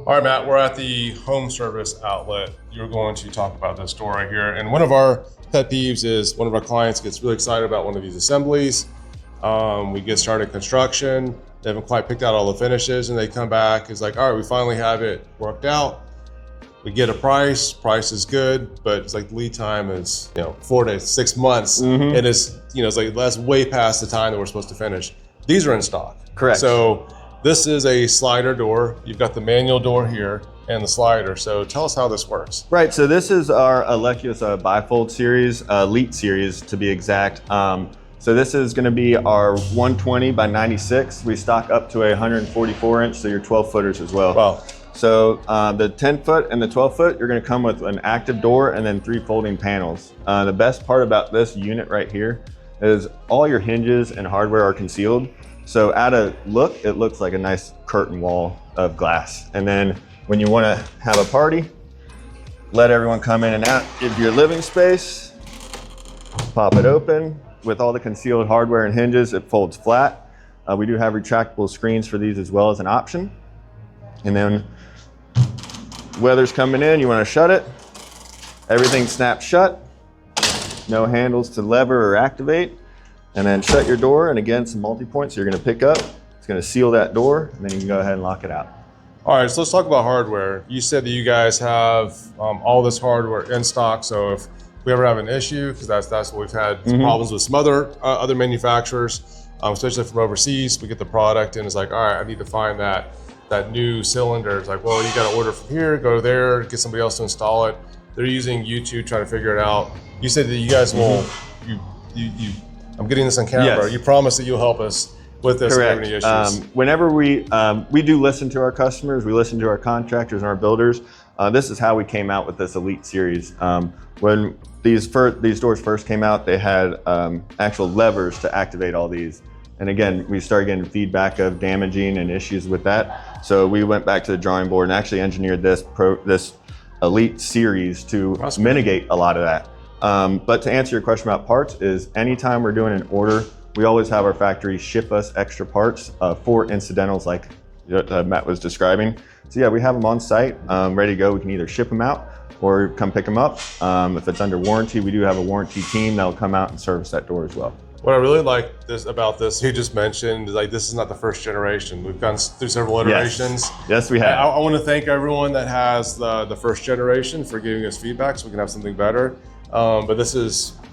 All right, Matt, we're at the home service outlet. You're going to talk about this door right here. And one of our pet peeves is one of our clients gets really excited about one of these assemblies. We get started construction. They haven't quite picked out all the finishes and they come back. It's like, all right, we finally have it worked out. We get a price is good, but it's like lead time is 4 to 6 months. And it's, it's like that's way past the time that we're supposed to finish. These are in stock. Correct. So this is a slider door. You've got the manual door here and the slider. So tell us how this works. Right, so this is our Alexues Bifold series, Elite Series to be exact. So this is gonna be our 120 by 96. We stock up to a 144 inch, so your 12 footers as well. Wow. So the 10 foot and the 12 foot, you're gonna come with an active door and then 3 folding panels. The best part about this unit right here is all your hinges and hardware are concealed. So at a look, it looks like a nice curtain wall of glass. And then when you wanna have a party, let everyone come in and out of your living space, pop it open. With all the concealed hardware and hinges, it folds flat. We do have retractable screens for these as well as an option. And then weather's coming in, you wanna shut it. Everything snaps shut. No handles to lever or activate. And then shut your door, and again, some multi-points you're gonna pick up. It's gonna seal that door, and then you can go ahead and lock it out. All right, so let's talk about hardware. You said that you guys have all this hardware in stock, so if we ever have an issue, because that's what we've had problems with some other manufacturers, especially from overseas, we get the product and it's like, all right, I need to find that new cylinder. It's like, well, you got to order from here, go there, get somebody else to install it. They're using YouTube trying to figure it out. You said that you guys will, I'm getting this on camera. Yes. You promise that you'll help us with this. Correct. If any issues. Whenever we do listen to our customers, we listen to our contractors and our builders. This is how we came out with this Elite Series. When these doors first came out, they had actual levers to activate all these. And again, we started getting feedback of damaging and issues with that. So we went back to the drawing board and actually engineered this Elite Series to mitigate a lot of that. But to answer your question about parts is anytime we're doing an order, we always have our factory ship us extra parts for incidentals like Matt was describing. So yeah, we have them on site, ready to go. We can either ship them out or come pick them up. If it's under warranty, we do have a warranty team that'll come out and service that door as well. What I really like about this, you just mentioned, is like this is not the first generation. We've gone through several iterations. Yes we have. I want to thank everyone that has the first generation for giving us feedback so we can have something better. But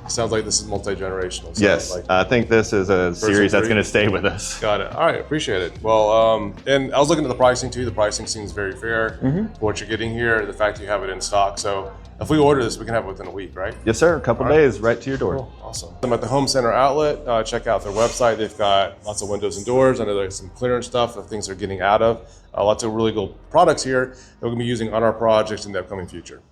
sounds like this is multi-generational. Yes, like I think this is a series that's going to stay with us. Got it. All right, appreciate it. Well, and I was looking at the pricing too. The pricing seems very fair for what you're getting here, the fact that you have it in stock. So if we order this, we can have it within a week, right? Yes, sir. A couple days, right to your door. Cool. Awesome. I'm at the Home Center outlet. Check out their website. They've got lots of windows and doors. I know there's some clearance stuff of things they're getting out of. Lots of really cool products here that we're going to be using on our projects in the upcoming future.